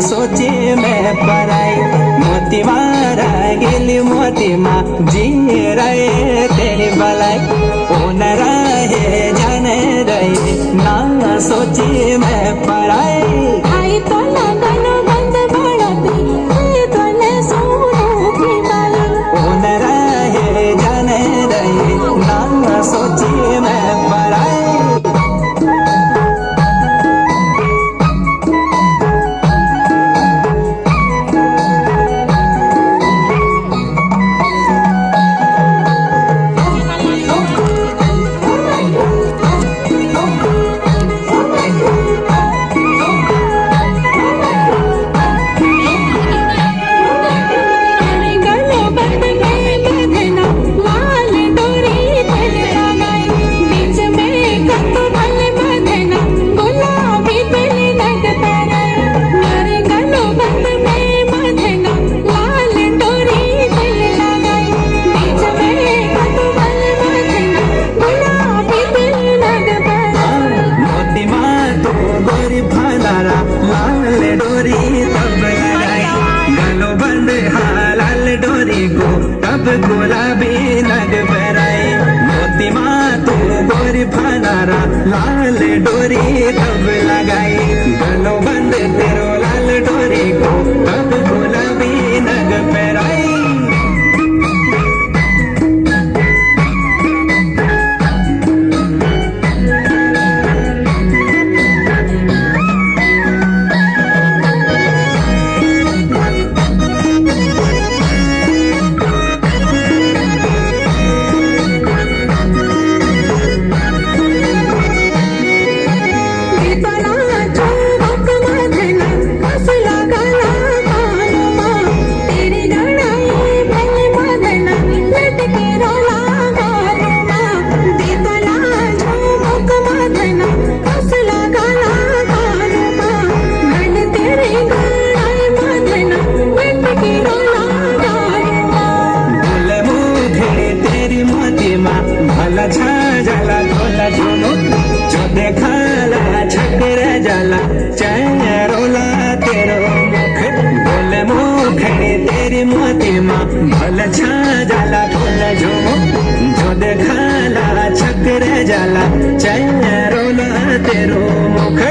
सोचे मैं पराई मोती मारा गिली मोती माँ जी रहे तेरी भलाई ओ न रहे जाने रहे ना सोचे मैं पराई आई तो लगन बंद बढ़ती तो ले सोनू की बाई ओ न रहे जाने रहे ना सोचे मैं पराई तब गुलाबी नग बराई मोती माँ तू गोरी फनारा लाल डोरी तब लगाई गलो बंद तेरो लाल डोरी को तब गुलाबी नग बराई जाला ढोला झुनो जो देखाला छकर जाला चरोला तेरो मुख बोले मुखड़ी तेरी मोती माँ भला छा जाला ढोला झुनो जो देखाला छकर जाला चरोला तेरो मुख